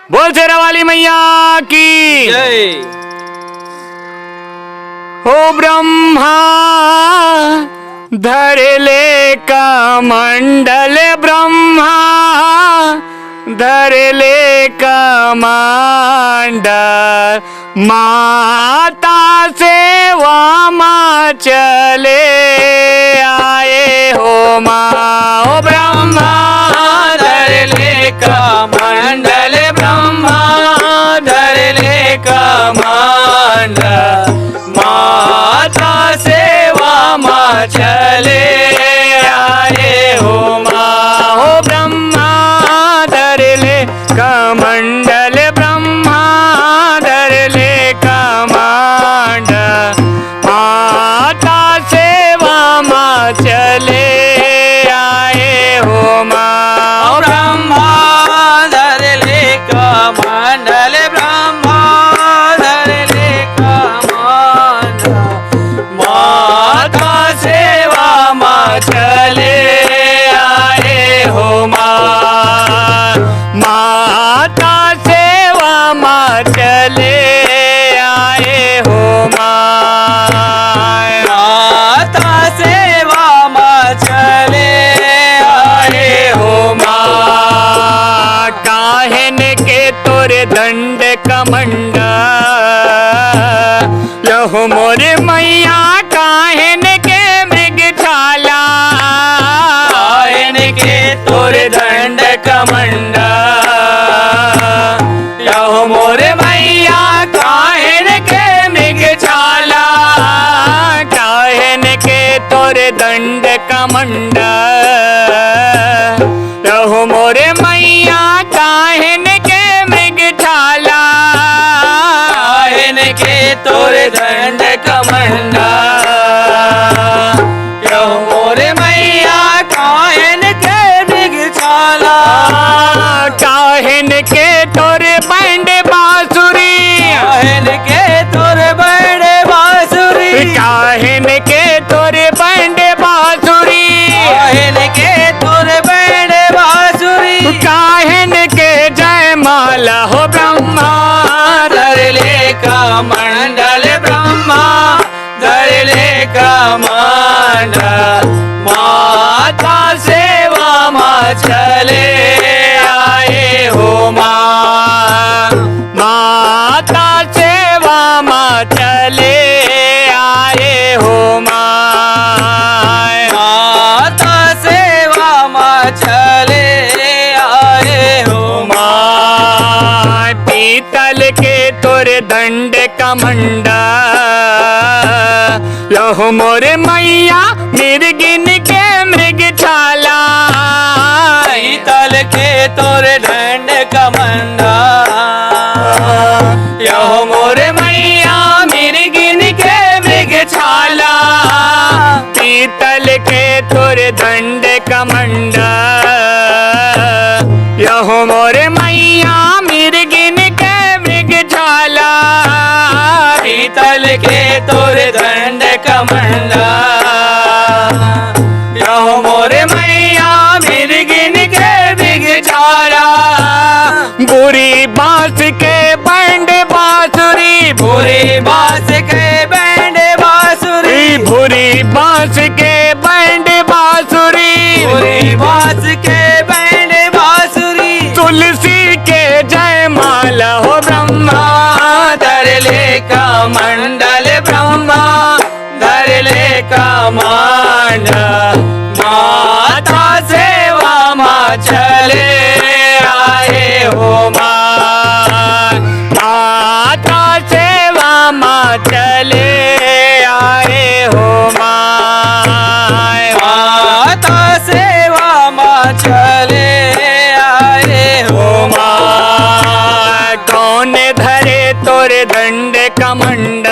बोल शेरा वाली मैया की जय। हो ब्रह्मा धर ले का मंडल, ब्रह्मा धर ले का मंडल, माता सेवा माँ चले आए हो माँ। ओ ब्रह्मा धर ले का मंडल, ब्रह्मा धर ले का मंडल, माता सेवा माँ चले आए हो माँ। हो ब्रह्मा धर ले का मंडल, ब्रह्मा धर ले का मंडल, माता सेवा माँ चले आए हो माँ। ब्रह्मा धर ले का मंडल, ब्रह्मा धर ले का मंडल, माता सेवा माँ चले आए हो माँ। माता सेवा माँ चले आए हो माँ। माता सेवा माँ चले आए हो माँ। काहन के तोरे दंड कमंड, यहो मोरे मैया काहन के मृग छाला। काहन के तोरे दंड कमंड, यहो मोरे मैया काहन के मृग छाला। काहन के तोरे दंड कमंड, यहो मोरे मैया काहन के मृग छाला। काहन के तोरे दंड कमंड, यहो मोरे मैया काहन के मृग छाला। काहन के तोरे बंड बांसुरी, काहन के तोरे बंड बांसुरी, काहन के तोरे बंड बांसुरी, काहन के तोरे बंड बांसुरी, काहन के जय माला हो ब्रह्मा धर ले का मंडल, ब्रह्मा धर ले का मंडल, माता सेवा माँ चले आए हो माँ। माता सेवा माँ चले आए हो माँ। माता सेवा माँ चले आए हो माँ। पीतल के तोरे दंड कमंडा, लहो मोरे मैया मिर्गिन के मृग छाला। पीतल के तोरे दंड कमंडा, यहो मोरे मैया मिर्गिन के मृग छाला। पीतल के तोरे दंड कमंडा, यहो मोरे मैया मिर्गिन के मृग छाला। पीतल के तोरे दंड कमंडा, यहो मोरे मैया मिर्गिन के मृग छाला। बुरी बांस के बंड बांसुरी, बुरी बांस के बैंड बांसुरी, बुरी बांस के बंड बांसुरी, बुरी बांस के बैंड बांसुरी, तुलसी के जय माला हो ब्रह्मा धर ले का मंडल, ब्रह्मा धर ले का मंडल, माता सेवा माँ चले आए हो माँ। माता सेवा माँ चले आए हो माँ। माता सेवा माँ चले आए हो माँ। कौन धरे तोरे दंड कमंड,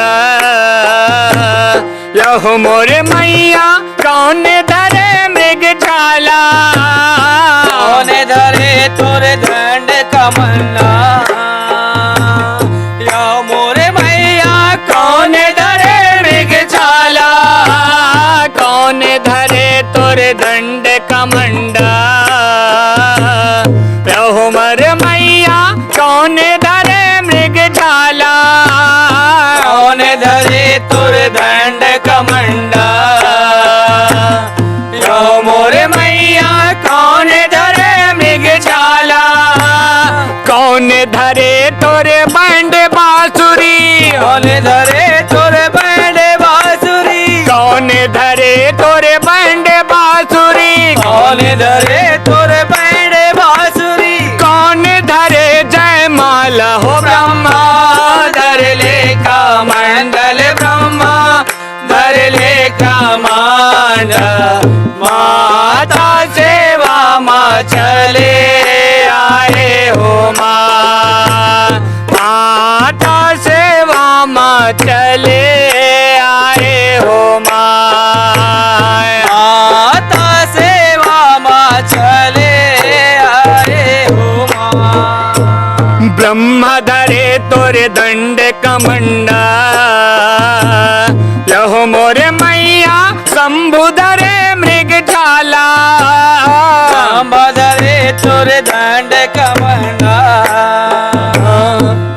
यहो मोरे मैया कौन धरे मृग छाला। कौन धरे तोरे दंड कमंडा, या मोरे मैया कौन धरे मृग छाला। कौन धरे तोरे दंड कमंडा, यहो मोरे मैया कौन कौन धरे तोरे बैंड बांसुरी, कौन धरे तोरे बैंड बांसुरी, कौन धरे तोरे बैंड बांसुरी, कौन धरे तोरे बैंड बांसुरी, कौन धरे जयमाल हो ब्रह्मा धर ले का मंडल, ब्रह्मा धर ले का मंडल, माता सेवा माँ चले आए हो माँ, माता सेवा माँ चले आए हो माँ, माता सेवा माँ चले आए हो माँ। ब्रह्म धरे तोरे दंड कमंडा, लहो मोरे मैया शंभु धरे मृग झाला, ब्रह्मा धरे तोरे दंड कमंडा,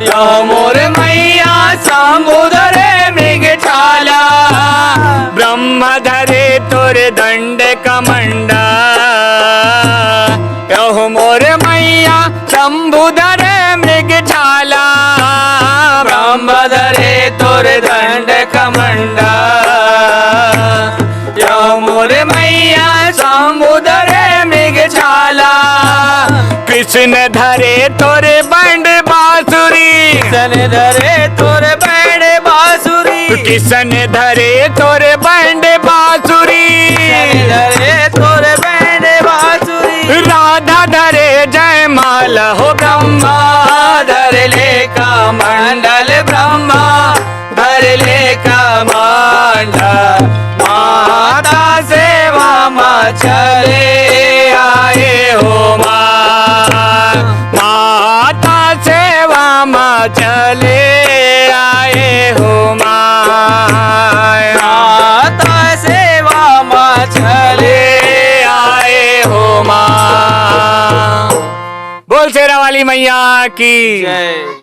यो मोर मैया शंभु धरे मृग छाला, ब्रह्म धरे तोरे दंड कमंडा, लहो मोरे मैया शंभु धरे मृग झाला, ब्रह्मा धरे तोरे दंड कमंडा, यो मोर मैया शंभु धरे मृग छाला, कृष्ण धरे तोरे बंड बांसुरी, सन धरे तोरे बैंड बांसुरी, कृष्ण धरे तोरे बंड बांसुरी, धरे तोरे बैंड बांसुरी, राधा धरे जयमाल हो ब्रह्मा धर ले का मंडल, ब्रह्मा धर ले का मंडल, माता सेवा माँ चले आए हो माँ, माता सेवा माँ चले आए हो माँ, माता सेवा माँ चले आए हो माँ। बोल शेरा वाली मैया की जय।